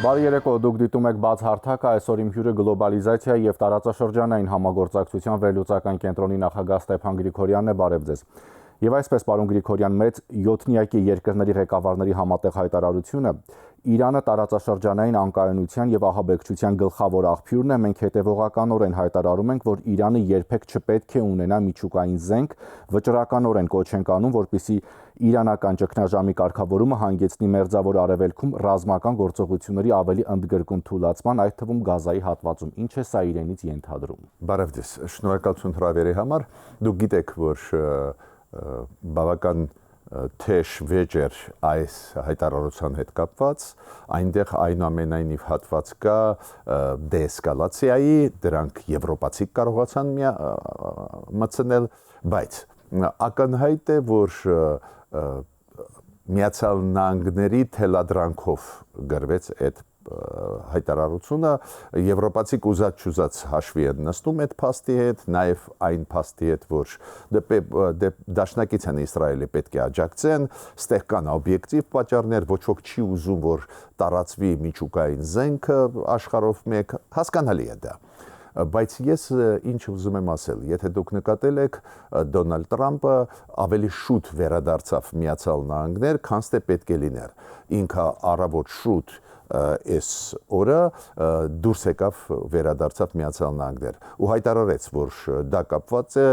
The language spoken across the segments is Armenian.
Բարի երեկո, դուք դիտում եք բաց հարթակը, այսօր իմ հյուրը գլոբալիզացիա եւ տարածաշրջանային համագործակցության վերլուծական կենտրոնի նախագահ Ստեփան Գրիգորյանն է, բարև ձեզ։ Եվ այսպես, պարոն Գրիգորյան, մեծ 7-նյակի երկրների ղեկավարների համատեղ հայտարարությունը Իրանը տարածաշրջանային անկայունության եւ ահաբեկչության գլխավոր աղբյուրն է, մենք հետեւողականորեն հայտարարում ենք, որ Իրանը երբեք չպետք է ունենա միջուկային զենք, վճռականորեն կոչ ենք անում, որպեսզի իրանական ճգնաժամի կարգավորումը հանգեցնի Մերձավոր Արևելքում ռազմական գործողությունների ավելի ընդգրկուն թուլացման, այդ թվում Գազայի հատվածում։ Ինչ է սա իրենից ենթադրում։ Բարև ձեզ, շնորհակալություն հրավերի համար։ Դուք գիտեք, որ բավական թեժ վեճ էր այս հայտարարության հետ կապված, այնտեղ այնուամենայնիվ հատված կա դեէսկալացիայի, դրանք եվրոպացի կարողացան մտցնել, բայց ակնհայտ է, որ Միացյալ Նահանգների թելադրանքով գրվեց այդ հայտարարությունը, եվրոպացի կուզած-չուզած հաշվի են նստում այդ փաստի հետ, նաև այն փաստի հետ, որ դաշնակից են Իսրայելի պետք է աջակցեն, ստեղ կան օբյեկտիվ պատճառներ, ոչ ոք չի ուզում, որ տարածվի միջուկային զենքը աշխարհով մեկ, հասկանալի է դա։ Բայց ես ինչ ուզում եմ ասել, եթե դուք նկատել եք, Դոնալդ Տրամպը ավելի շուտ վերադարձավ Միացյալ Նահանգներ, քան թե պետք է լիներ։ Ինքը առավոտ շուտ այս օրը դուրս եկավ վերադարձավ Միացյալ Նահանգներ ու հայտարարեց, որ դա կապված է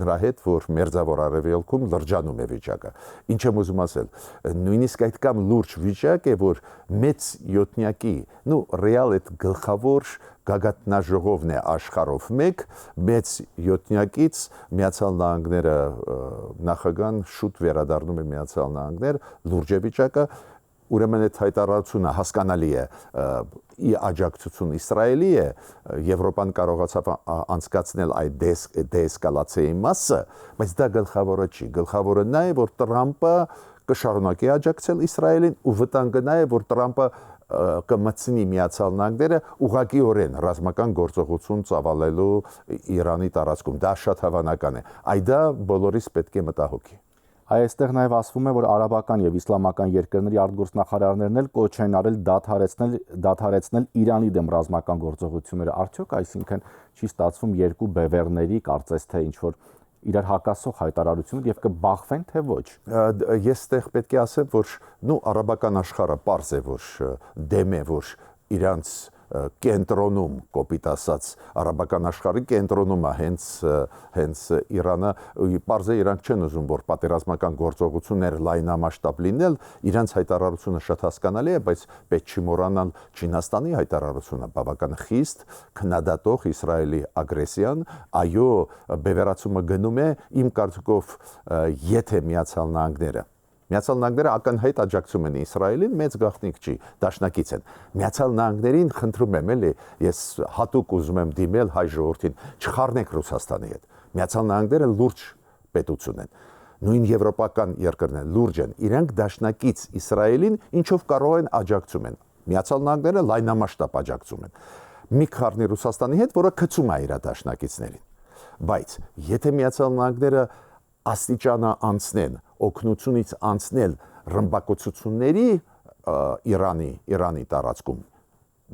նրա հետ, որ Մերձավոր Արևելքում լրջանում է վիճակը։ Ինչ եմ ուզում ասել, նույնիսկ այդքան լուրջ վիճակ է, որ մեծ 7-նյակի, ռեալ այդ գլխավոր գագաթնաժողովն է աշխարհով մեկ, մեծ 7-նյակից Միացյալ Նահանգները նախագահան շուտ վերադառնում է Միացյալ Նահանգներ, լուրջ է վիճակը, ուրեմն այդ հայտարարությունը հասկանալի է, աջակցություն Իսրայելի է, Եվրոպան կարողացավ անցկացնել այդ դեէսկալացիայի մասը, բայց դա գլխավորը չի, գլխավորը նա է, որ Տրամպը կշարունակի աջակցել Իսրայելին ու վտանգը նա է, որ Տրամպը կմտցնի Միացյալ Նահանգները ուղղակիորեն ռազմական գործողություն ծավալելու Իրանի տարածքում, դա շատ հավանական է, դա բոլորիս պետք է մտահոգի։ Այստեղ նաև ասվում է, որ արաբական եւ իսլամական երկրների արտգործնախարարներն էլ կոչ են արել դադարեցնել Իրանի դեմ ռազմական գործողությունները, արդյոք այսինքն չի ստացվում երկու բևեռների, կարծես թե ինչ որ իրար հակասող հայտարարություններ եւ կբախվեն թե ոչ։ Ես այդտեղ պետք է ասեմ, որ արաբական աշխարհը պարզ է, որ դեմ է, որ իրանց կենտրոնում, կոպիտ ասած, արաբական աշխարհի կենտրոնում է հենց Իրանը, պարզ է իրանք չեն ուզում, որ պատերազմական գործողություններ լայնամասշտաբ լինել, իրանց հայտարարությունը շատ հասկանալի է, բայց պետք չի մոռանալ Չինաստանի հայտարարությունը, բավական խիստ, քննադատող Իսրայելի ագրեսիան, այո, բևեռացումը գնում է, իմ կարծիքով, եթե Միացյալ Նահանգները ակնհայտ աջակցում են Իսրայելին, մեծ գաղտնիք չի, դաշնակից են։ Միացյալ Նահանգներին խնդրում եմ էլի, ես հատուկ ուզում եմ դիմել հայ ժողովրդին, չխառնեք Ռուսաստանի հետ։ Միացյալ Նահանգները լուրջ պետություն են։ Նույն եվրոպական երկրներն լուրջ են, իրենք դաշնակից Իսրայելին ինչով կարող են աջակցում են։ Միացյալ Նահանգները լայնամասշտաբ աջակցում են։ Մի խառնի Ռուսաստանի հետ, որը գցում է իր դաշնակիցներին։ Բայց եթե Միացյալ Նահանգները աստիճանա անցնեն, օգնությունից անցնել ռմբակոծությունների Իրանի տարածքում,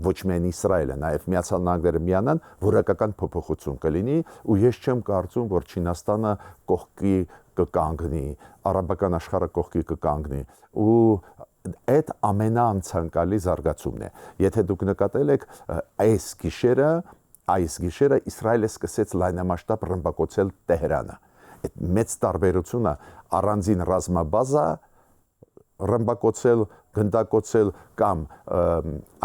ոչ միայն Իսրայելը, նաև Միացյալ Նահանգները միանան, որակական փոփոխություն կլինի, ու ես չեմ կարծում, որ Չինաստանը կողքի կկանգնի, արաբական աշխարհը կողքի կկանգնի, ու այդ ամենաանցանկալի զարգացումն է։ Եթե դուք նկատել եք, այս գիշերը Իսրայելը սկսեց լայնամասշտաբ ռմբակոծել Տեհրանը։ Այդ մեծ տարբերությունը առանձին ռազմաբազա ռմբակոծել, գնդակոծել կամ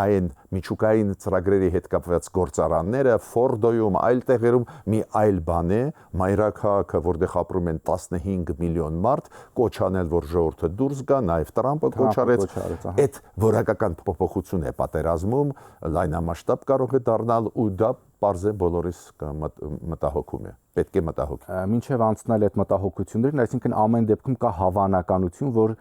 այն միջուկային ծրագրերի հետ կապված գործարանները Ֆորդոյում, այլ տեղերում մի այլ բան է, մայրաքաղաքը, որտեղ ապրում են 15 միլիոն մարդ, կոչ անել, որ ժողովուրդը դուրս գա, նաև Տրամպը կոչ արեց, այդ որակական փոփոխություն է պատերազմում, լայնամասշտաբ կարող է դառնալ ու դա պարզ է բոլորիս մտահոգում է, պետք է մտահոգի։ Մինչև անցնել այդ մտահոգություններին, այսինքն ամեն դեպքում կա հավանականություն, որ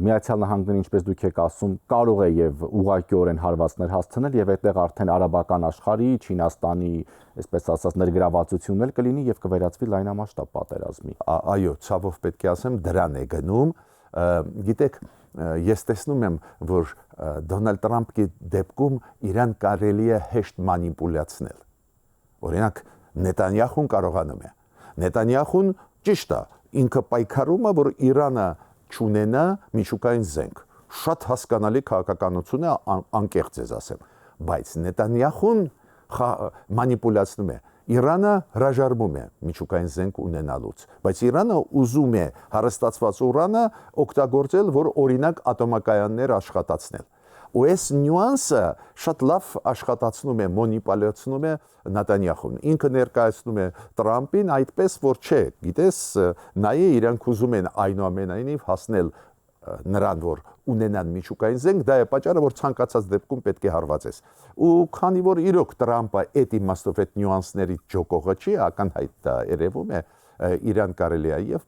Միացյալ Նահանգները, ինչպես դուք եք ասում, կարող է եւ ուղղակիորեն հարվածներ հասցնել եւ այդտեղ արդեն արաբական աշխարհի, Չինաստանի, այսպես ասած, ներգրավվածությունն էլ կլինի եւ կվերածվի լայնամասշտաբ պատերազմի։ Այո, ցավով պետք է ասեմ, դրան է գնում, Գիտեք, ես տեսնում եմ, որ Դոնալդ Տրամփի դեպքում իրան կարելի է հեշտ մանիպուլյացնել։ Օրինակ, Նետանյախուն կարողանում է։ Նետանյախուն ճիշտ է, ինքը պայքարում է, որ Իրանը չունենա միջուկային զենք։ Շատ հասկանալի քաղաքականություն է, անկեղծ ես ասեմ, բայց Նետանյախուն մանիպուլյացնում է։ Իրանը հրաժարվում է միջուկային զենք ունենալուց, բայց Իրանը ուզում է հարստացված ուրանը օգտագործել, որ օրինակ ատոմակայաններ աշխատացնել։ Ու այս նյուանսը շատ լավ աշխատացնում է, մոնիպուլյացնում է Նետանյախուն։ Ինքը ներկայացնում է Տրամփին այդպես, որ չէ, գիտես, նայե իրանք ուզում են այնուամենայնիվ հասնել նրան, որ ունենան միջուկային զենք, դա է պատճառը, որ ցանկացած դեպքում պետք է հարվածես։ Ու քանի որ իրոք Տրամփը այդ իմաստով այդ նյուանսների ջոկողը չի, ակնհայտ երևում է, իրան կարելի է եւ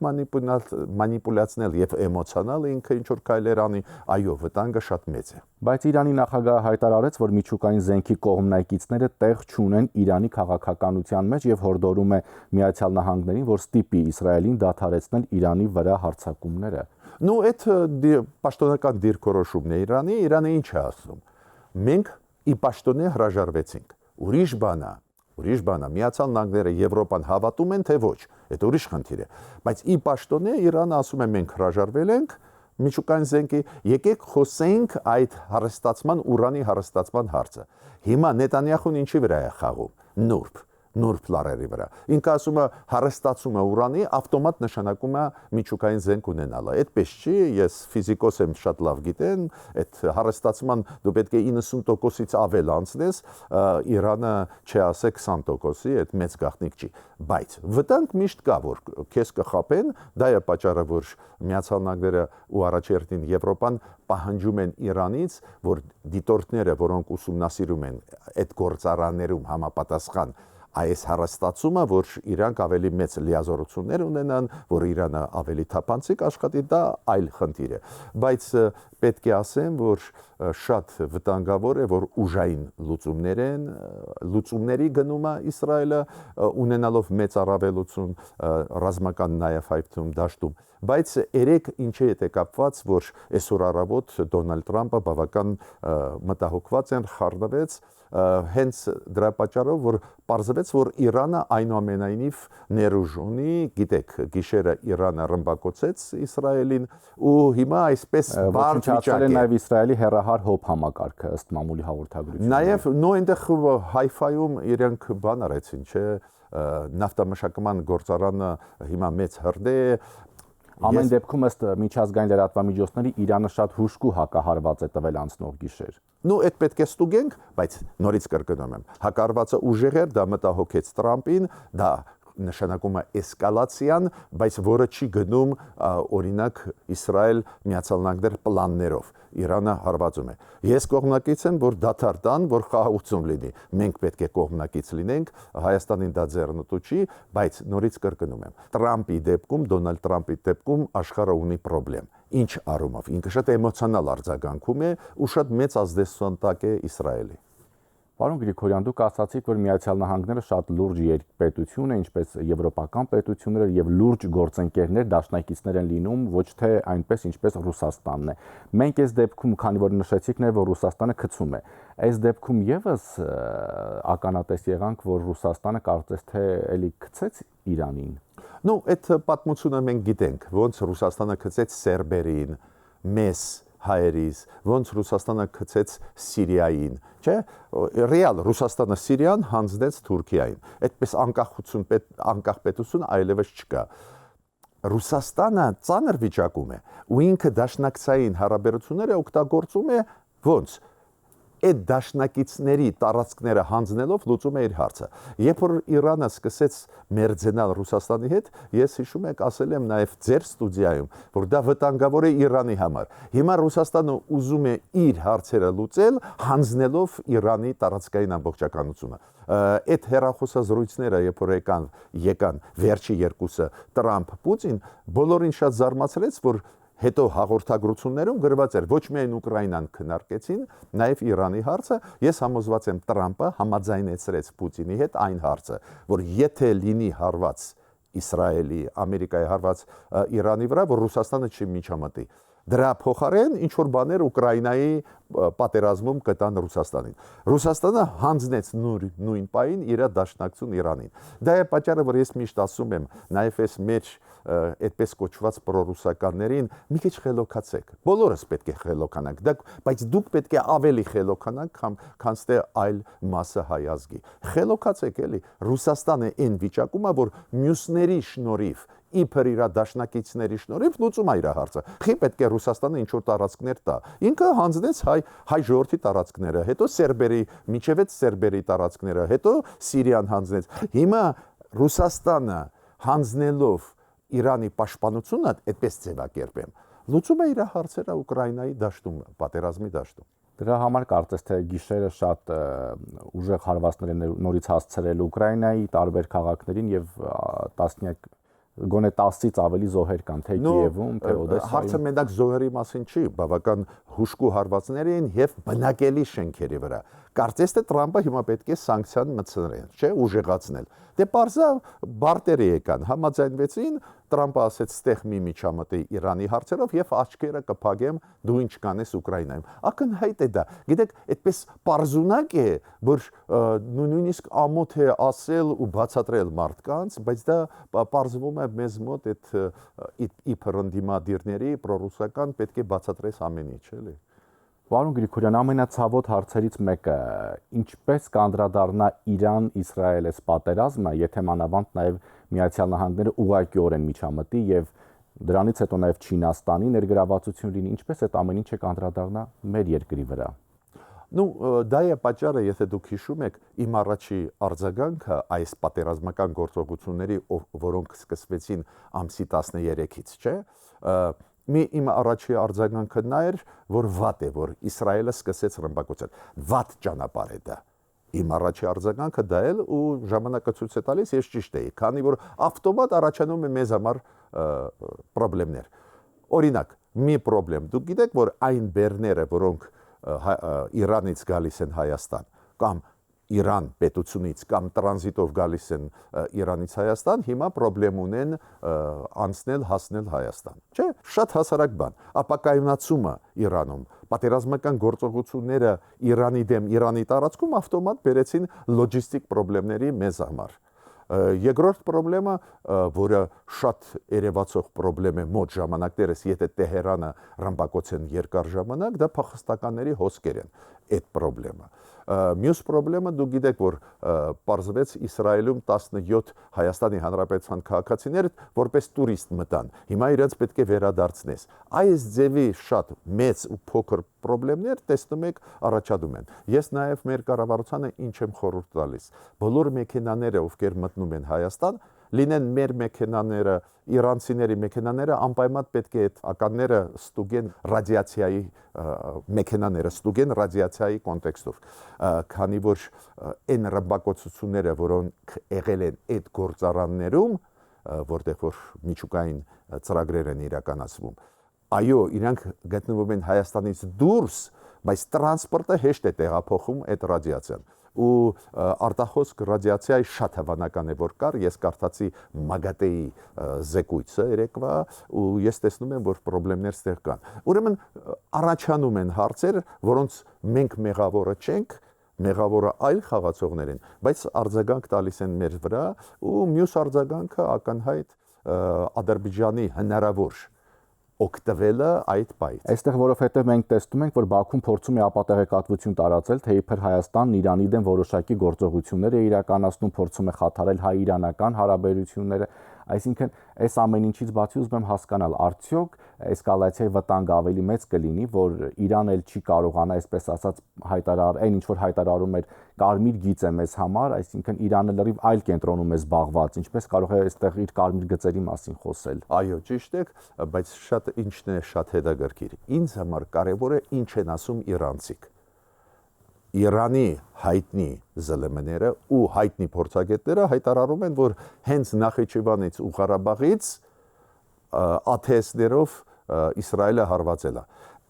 մանիպուլյացնել եւ էմոցիոնալ ինքը ինչ որ քայլեր անի, այո, վտանգը շատ մեծ է։ Բայց Իրանի նախագահը հայտարարեց, որ միջուկային զենքի կողմնակիցները տեղ չունեն Իրանի քաղաքականության մեջ եւ հորդորում է Միացյալ Նահանգներին, որ ստիպի Իսրայելին դադարեցնել Իրանի վրա հարձակումները։ Ну, это պաշտոնական դիրքորոշումն է Իրանի, Իրանը ինչ է ասում։ Մենք ի պաշտոնե հրաժարվեցինք։ Ուրիշ բան է, Միացյալ Նահանգները, Եվրոպան հավատում են, թե ոչ, դա ուրիշ խնդիր է։ Բայց ի պաշտոնե Իրանը ասում է մենք հրաժարվել ենք միջուկային զենքի, եկեք խոսենք այդ հարստացման, ուրանի հարստացման հարցը։ Հիմա Նետանյախուն ինչի վրա է խաղում։ Նուրբ լարերի վրա։ Ինքը ասում է հարստացումը ուրանի ավտոմատ նշանակում է միջուկային զենք ունենալը։ Այդպես չի, ես ֆիզիկոս եմ, շատ լավ գիտեմ, այդ հարստացման դու պետք է 90%-ից ավել անցնես, Իրանը չի ասե 20%-ի, այդ մեծ գաղտնիք չի։ Բայց վտանգ միշտ կա, որ քեզ կխապեն, դա է պատճառը, որ Միացյալ Նահանգները ու առաջերտին Եվրոպան պահանջում են Իրանից, որ դիտորդները, որոնք ուսումնասիրում են այդ գործարաններում համապատասխան այս հարստացումը, որ իրանք ավելի մեծ լիազորություններ ունենան, որ Իրանը ավելի թափանցիկ աշխատի, դա այլ խնդիր է։ Բայց պետք է ասեմ, որ շատ վտանգավոր է, որ ուժային լուծումների գնում է Իսրայելը, ունենալով մեծ առավելություն ռազմական նաև հայտում դաշտում։ Բայց երեք ինչի հետ է կապված, որ այսօր առավոտ Դոնալդ Տրամփը բավական մտահոգված են, խառնվեց հենց դրա պատճառով, որ պարզվեց, որ Իրանը այնուամենայնիվ ներուժ ունի, գիտեք, գիշերը Իրանը ռմբակոծեց Իսրայելին ու հիմա այսպես բարդ վիճակ է։ Նաև Իսրայելի հերահար հոբ համակարգը ըստ մամուլի հաղորդագրության։ Նաև այնտեղ Հայֆայում իրենք բան արեցին, չէ, նավթամշակման գործարանը հիմա մեծ հրդեհ է։ Ամեն դեպքում ըստ միջազգային լրատվամիջոցների Իրանը շատ հուժկու հակահարված է տվել անցնող գիշեր։ Այդ պետք է ստուգենք, բայց նորից կրկնում եմ, հակարվածը ուժեղ էր, դա մտահոգեց Տրամփին, դա նշանակում է էսկալացիան, բայց որը չի գնում օրինակ Իսրայել Միացյալ Նահանգներ պլաններով։ Իրանը հարվածում է։ Ես կողմնակից եմ, որ դադար տան, որ խաղաղություն լինի։ Մենք պետք է կողմնակից լինենք, Հայաստանին դա ձեռնտու չի, բայց նորից կրկնում եմ։ Տրամփի դեպքում, Դոնալդ Տրամփի դեպքում աշխարհը ունի խնդրեմ։ Ինչ առումով։ Ինքը շատ էմոցիոնալ արձագանքում է ու շատ մեծ ազդեցություն տակ է Իսրայելի։ Պարոն Գրիգորյան, դուք ասացիք, որ Միացյալ Նահանգները շատ լուրջ երկպետություն է, ինչպես եվրոպական պետությունները եւ լուրջ գործընկերներ, դաշնակիցներ են լինում, ոչ թե այնպես, ինչպես Ռուսաստանն է։ Մենք այս դեպքում, քանի որ նշեցիք նաեւ, որ Ռուսաստանը գցում է, այս դեպքում եւս ականատես եղանք, որ Ռուսաստանը կարծես թե էլի գցեց Իրանին։ Այդ պատմությունը մենք գիտենք, ոնց Ռուսաստանը գցեց սերբերին, մեզ հայերից, ոնց Ռուսաստանը գցեց Սիրիային, չէ՞, ռեալ Ռուսաստանը Սիրիան հանձնեց Թուրքիային։ Այդպես անկախ պետություն այլևս չկա։ Ռուսաստանը ծանր վիճակում է, ու ինքը դաշնակցային հարաբերությունները օգտագործում է ոնց այդ դաշնակիցների տարածքները հանձնելով լուծում է իր հարցը։ Երբ որ Իրանը սկսեց մերձենալ Ռուսաստանի հետ, ես հիշում եք, ասել եմ նաև ձեր ստուդիայում, որ դա վտանգավոր է Իրանի համար։ Հիմա Ռուսաստանը ուզում է իր հարցերը լուծել, հանձնելով Իրանի տարածքային ամբողջականությունը։ Այդ հեռախոսազրույցները, երբ որ եկան վերջի երկուսը Տրամփ-Պուտին, բոլորին շատ զարմացրեց, որ հետո հաղորդագրություններում գրված էր ոչ միայն Ուկրաինան քննարկեցին, նաև Իրանի հարցը, ես համոզված եմ Տրամփը համաձայնեցրեց Պուտինի հետ այն հարցը, որ եթե լինի հարված Իսրայելի, Ամերիկայի հարված Իրանի վրա, որ Ռուսաստանը չի միջամտի։ Դրա փոխարեն ինչ որ բաներ Ուկրաինայի պատերազմում կտան Ռուսաստանին։ Ռուսաստանը հանձնեց նույն պահին իր դաշնակցություն Իրանին։ Դա է պատճառը, որ ես միշտ ասում եմ, նաև այս մեջ այդպես կոչված պրոռուսականներին մի քիչ խելոքացեք։ Բոլորս պետք է խելոքանանք, բայց դուք պետք է ավելի խելոքանաք, քան թե այլ մասը հայ ազգի։ Խելոքացեք էլի, Ռուսաստանը այն վիճակում է, որ մյուսների շնորհիվ իբր իր դաշնակիցների շնորհիվ լուծում է իր հարցը։ Խի պետք է Ռուսաստանը ինչ որ տարածքներ տա։ Ինքը հանձնեց հայ ժողովրդի տարածքները, հետո սերբերի, միջև այդ սերբերի տարածքները, հետո Սիրիան հանձնեց։ Հիմա Ռուսաստանը հանձնելով Իրանի պաշտպանությունը, այդպես ձևակերպեմ, լուծում է իր հարցերը Ուկրաինայի դաշտում, պատերազմի դաշտում։ Դրա համար կարծես թե գիշերը շատ ուժեղ հարվածներ են նորից հասցրել Ուկրաինայի տարբեր քաղաքներին եւ տասնյակ գոնե 10-ից ավելի զոհեր կան թե Կիևում, թե Օդեսայում։ Հարցը մենակ զոհերի մասին չի, բավական հուժկու հարվածներ են եւ բնակելի շենքերի վրա։ Կարծես թե Տրամպը հիմա պետք է սանկցիան մտցնել, չէ, ուժեղացնել։ Դե պարզա բարտերի եկան, համաձայնվեցին, Տրամպը ասեց, ստեղ մի միջամտի Իրանի հարցերով եւ աչքերը կփակեմ, դու ինչ կանես Ուկրաինայում։ Ակնհայտ է դա։ Գիտեք, այդպես պարզունակ է, որ նույնիսկ ամոթ է ասել ու բացատրել մարդկանց, բայց դա պարզվում է մեզ մոտ այդ իբր ընդդիմադիրների պրոռուսական պետք է բացատրես ամեն ինչ, էլի։ Պարոն Գրիգորյան, ամենացավոտ հարցերից մեկը, ինչպես կանդրադառնա Իրան-Իսրայել այս պատերազմը, եթե մանավանդ նաև Միացյալ Նահանգները ուղղակիորեն միջամտի եւ դրանից հետո նաև Չինաստանի ներգրավվածություն լինի, ինչպես այդ ամեն ինչը կանդրադառնա մեր երկրի վրա։ Դա է պատճառը, եթե դուք հիշում եք, իմ առաջի արձագանքը այս պատերազմական գործողությունների, որոնք սկսվեցին ամսի 13-ից, չէ՞։ Իմ առաջի արձագանքը նա էր, որ վատ է, որ Իսրայելը սկսեց ռմբակոծել։ Վատ ճանապարհ է դա։ Իմ առաջի արձագանքը դա էլ ու ժամանակը ցույց է տալիս, ես ճիշտ էի, քանի որ ավտոմատ առաջանում է մեզ համար խնդիրներ։ Օրինակ, մի խնդրեմ, դուք գիտեք, որ այն բեռները, որոնք Իրանից գալիս են Հայաստան, կամ Իրան պետությունից կամ տրանզիտով գալիս են Իրանից Հայաստան, հիմա խնդրեմ ունեն հասնել Հայաստան։ Չէ, շատ հասարակ բան։ Ապակայունացումը Իրանում, պատերազմական գործողությունները Իրանի դեմ Իրանի տարածքում ավտոմատ բերեցին լոջիստիկ խնդիրների մեզ համար։ Երկրորդ խնդրեմը, որը շատ երևացող խնդրեմ է մոտ ժամանակներս, եթե Տեհրանը ռմբակոծեն երկար ժամանակ, դա փախստականների հոսքեր են, այդ խնդրեմը։ Մյուս խնդրեմը դուք գիտեք, որ պարզվեց Իսրայելում 17 Հայաստանի Հանրապետության քաղաքացիներ որպես տուրիստ մտան։ Հիմա իրենց պետք է վերադարձնես։ Այս ձևի շատ մեծ ու փոքր խնդիրներ տեսնում եք առաջանում են։ Ես նաև մեր կառավարությանը ինչ եմ խորհուրդ տալիս։ Բոլոր մեքենաները, ովքեր մտնում են Հայաստան, լինեն մեր մեքենաները, իրանցիների մեքենաները, անպայման պետք է այդ ականները ստուգեն ռադիացիայի մեքենաները ստուգեն ռադիացիայի կոնտեքստով, քանի որ այն ռմբակոծությունները, որոնք եղել են այդ գործարաններում, որտեղ որ միջուկային ծրագրեր են իրականացվում, այո, իրանք գտնվում են Հայաստանից դուրս, բայց տրանսպորտը հեշտ է տեղափոխում այդ ռադիացիան։ Ու արտախոսք ռադիացիայի շատ հավանական է, որ կար, ես կարդացի ՄԱԳԱՏԵ-ի զեկույցը երեկվա ու ես տեսնում եմ, որ խնդիրներ ստեղ կան։ Ուրեմն առաջանում են հարցեր, որոնց մենք մեղավորը չենք, մեղավորը այլ խաղացողներ են, բայց արձագանք տալիս են մեր վրա ու մյուս արձագանքը ակնհայտ Ադրբեջանի հնարավոր օգտվելը այդ պայից։ Այստեղ որովհետև մենք տեսնում ենք, որ Բաքուն փորձում է ապատեղեկատվություն տարածել, թե իբր Հայաստանն Իրանի դեմ որոշակի գործողություններ է իրականացնում, փորձում է խաթարել հայ-իրանական հարաբերությունները, այսինքն այս ամեն ինչից բացի ուզում եմ հասկանալ, արդյոք էսկալացիայի վտանգը ավելի մեծ կլինի, որ Իրանն էլ չի կարողանա, այսպես ասած, այն ինչ որ հայտարարում էր կարմիր գիծ է մեզ համար, այսինքն Իրանը լրիվ այլ կենտրոնում է զբաղված, ինչպես կարող է այստեղ իր կարմիր գծերի մասին խոսել։ Այո, ճիշտ եք, բայց ինչն է շատ հետաքրքիր։ Ինձ համար կարևոր է ինչ են ասում իրանցիք։ Իրանի հայտնի ԶԼՄ-ները ու հայտնի փորձագետները հայտարարում են, որ հենց Նախիջևանից ու Ղարաբաղից ԱԹՍ-ներով Իսրայելը հարվածել է։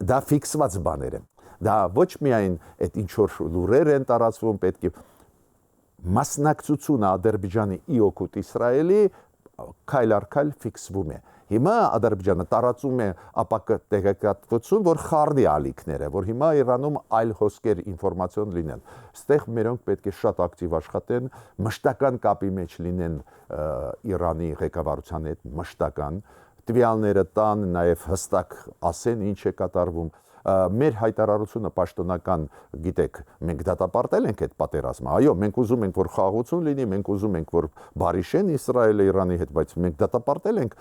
Դա ֆիքսված բաներ են։ Դա ոչ միայն այդ ինչ որ լուրեր են տարածվում, պետք է մասնակցությունը Ադրբեջանի ի օգուտ Իսրայելի քայլ առ քայլ ֆիքսվում է։ Հիմա Ադրբեջանը տարածում է ապակը տեղեկատվություն, որ խառնի ալիքները, որ հիմա Իրանում այլ հոսքեր ինֆորմացիոն լինեն։ Այստեղ մերոնք պետք է շատ ակտիվ աշխատեն, մշտական կապի մեջ լինեն Իրանի ղեկավարության հետ, մշտական տվյալները տան, նաև հստակ ասեն ինչ է կատարվում։ Մեր հայտարարությունը պաշտոնական, գիտեք, մենք դատապարտել ենք այդ պատերազմը։ Այո, մենք ուզում ենք, որ խաղաղություն լինի, մենք ուզում ենք, որ բարիշեն Իսրայելը Իրանի հետ, բայց մենք դատապարտել ենք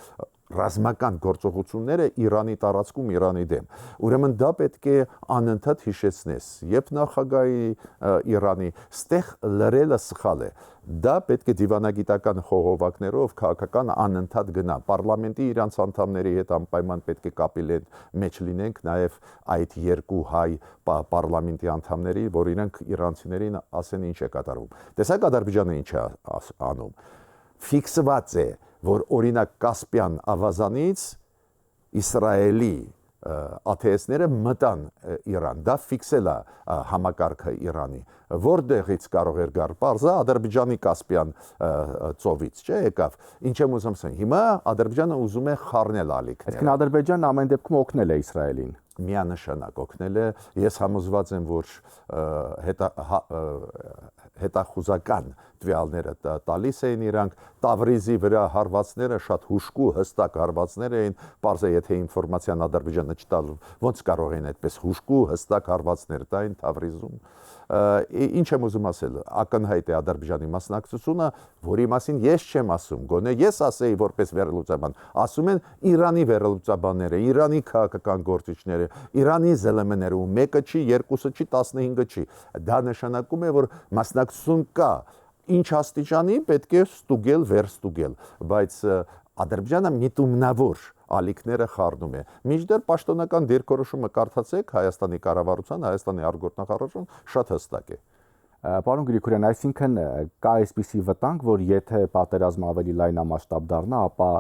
ռազմական գործողությունները Իրանի տարածքում, Իրանի դեմ։ Ուրեմն դա պետք է անընդհատ հիշեցնես, եւ նախագահի Իրանի ստեղ լրելը սխալ է։ Դա պետք է դիվանագիտական խողովակներով քաղաքական անընդհատ գնա։ Պարլամենտի իրանց անդամների հետ անպայման պետք է կապի մեջ լինենք, նաև այդ երկու հայ պարլամենտի անդամների, որ իրենք իրանցիներին ասեն ինչ է կատարվում։ Տեսակ Ադրբեջանը ինչ է անում։ Ֆիքսված է, որ օրինակ Կասպյան ավազանից Իսրայելի ԱԹՍ-ները մտան Իրան, դա ֆիքսել է համակարգը Իրանի, որտեղից կարող էր գալ պարզա Ադրբեջանի Կասպյան ծովից, չէ՞ եկավ։ Ինչ եմ ուզում ասել, հիմա Ադրբեջանը ուզում է խառնել ալիքները։ Այսինքն Ադրբեջանն ամեն դեպքում օգնել է Իսրայելին։ Միանշանակ օգնել է, ես համոզված եմ, որ հետախուզական տվյալները տալիս էին իրանք, Տավրիզի վրա հարվածները շատ հուշկու հստակ հարվածներ էին, պարզե եթե ինֆորմացիան Ադրբեջանը չտալ, ոնց կարող են այդպես հուշկու հստակ հարվածներ տային Տավրիզում։ Ինչ եմ ուզում ասել, ակնհայտ է Ադրբեջանի մասնակցությունը, որի մասին ես չեմ ասում, գոնե ես ասեի որպես վերլուծաբան, ասում են Իրանի վերլուծաբանները, Իրանի քաղաքական գործիչները, Իրանի ԶԼՄ-ները, ու մեկը չի, երկուսը չի, 15-ը չի։ Դա նշանակում է, որ մասնակցություն կա։ Ինչ աստիճանի պետք է ստուգել, վերստուգել, բայց Ադրբեջանը միտումնավոր ալիքները խառնում է։ Մինչդեռ պաշտոնական դիրքորոշումը կարդացեք Հայաստանի կառավարության, Հայաստանի արտգործնախարարության շատ հստակ է։ Պարոն Գրիգորյան, այսինքն կա այսպիսի վտանգ, որ եթե պատերազմը ավելի լայնամասշտաբ դառնա, ապա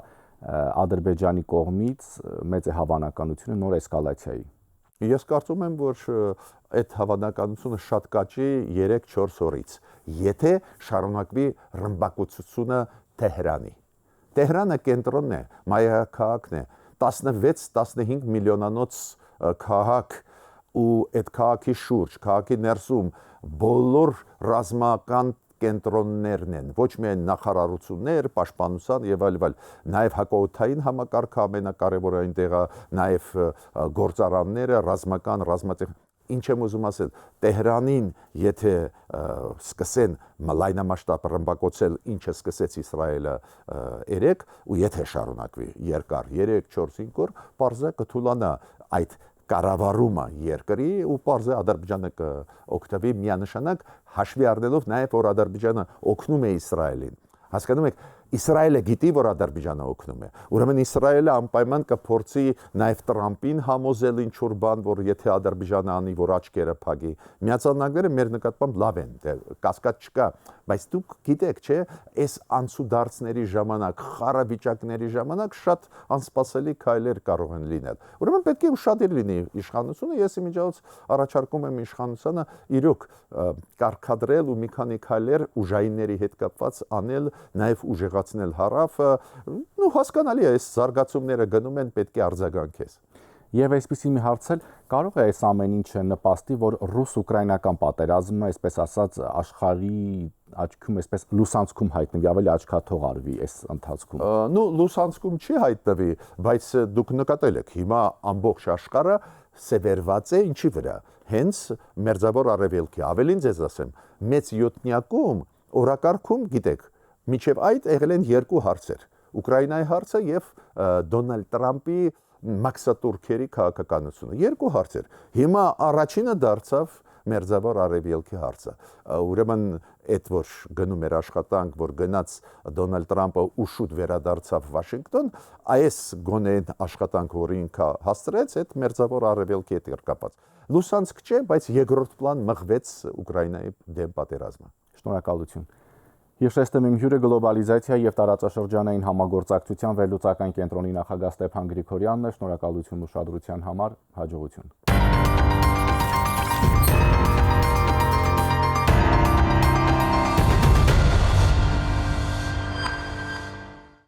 Ադրբեջանի կողմից մեծ է հավանականությունը նոր էսկալացիայի։ Ես կարծում եմ, որ այդ հավանականությունը շատ կաճի 3-4 օրից, եթե շարունակվի ռմբակոծությունը Թեհրանի։ Տեհրանը կենտրոնն է, մայրաքաղաքն է, 16-15 միլիոնանոց քաղաք ու այդ քաղաքի շուրջ, քաղաքի ներսում բոլոր ռազմական կենտրոններն են, ոչ միայն նախարարություններ, պաշտպանության եւ այլ, նաեւ հակաօդային համակարգը ամենակարևորը այնտեղը, նաեւ գործարանները, ռազմական Ինչ եմ ուզում ասել, Տեհրանին, եթե սկսեն լայնամասշտաբ ռմբակոծել, ինչը սկսեց Իսրայելը երեք, ու եթե շարունակվի երկար 3-4-5 օր, պարզե կթուլանա այդ կառավարումը երկրի ու պարզե Ադրբեջանը կօգտվի միանշանակ հաշվի առնելով նաև որ Ադրբեջանը օգնում է Իսրայելին։ Հասկանում եք, Իսրայելը գիտի, որ Ադրբեջանը օգնում է։ Ուրեմն Իսրայելը անպայման կփորձի նաև Տրամպին համոզել ինչ-որ բան, որ եթե Ադրբեջանը անի, որ աչքերը փակի։ Միացյալ Նահանգները մեր նկատմամբ լավ են, կասկած չկա, բայց դուք գիտեք, չէ, այս անցուդարձների ժամանակ, խառը վիճակների ժամանակ շատ անսպասելի քայլեր կարող են լինել։ Ուրեմն պետք է ուշադիր լինի իշխանությունը, ես իմիջիայլոց առաջարկում եմ իշխանությանը իրոք կարգադրել ու մի քանի քայլեր ուժայինների հետ կապված անել, նաև ուժեղացնել հարավը, ու հասկանալի է, այս զարգացումները գնում են, պետք է արձագանքես։ Եվ այսպիսի մի հարց էլ կարող է այս ամեն ինչը նպաստի, որ ռուս-ուկրաինական պատերազմը, այսպես ասած, աշխարհի աչքում այսպես լուսանցքում հայտնվի, ավելի աչքաթող արվի այս ընթացքում։ Նու լուսանցքում չի հայտնվի, բայց դուք նկատել եք, հիմա ամբողջ աշխարհը սևերված է ինչի վրա։ Հենց մերձավոր արևելքի, ավելին ձեզ ասեմ, մեծ յոթնյակում օրակարգում գիտեք, միջև այդ եղել են երկու հարցեր. Ուկրաինայի հարցը եւ Դոնալդ Տրամպի մաքսատուրքերի քաղաքականությունը։ Երկու հարցեր։ Հիմա առաջինը դարձավ մերձավոր արևելքի հարցը։ Ուրեմն այդ որ գնում էր աշխատանք, որ գնաց Դոնալդ Տրամպը ու շուտ վերադարձավ Վաշինգտոն, այս գոնե աշխատանքը որ ինքը հաստրեց, այդ մերձավոր արևելքի հետ էր կապված։ Լուսանցք չէ, բայց երկրորդ պլան մղվեց Ուկրաինայի դեմ պատերազմը։ Շնորհակալություն։ Հիշեցնում եմ հյուրը գլոբալիզացիա եւ տարածաշրջանային համագործակցության վերլուծական կենտրոնի նախագահ Ստեփան Գրիգորյանն է։ Շնորհակալություն ուշադրության համար, հաջողություն։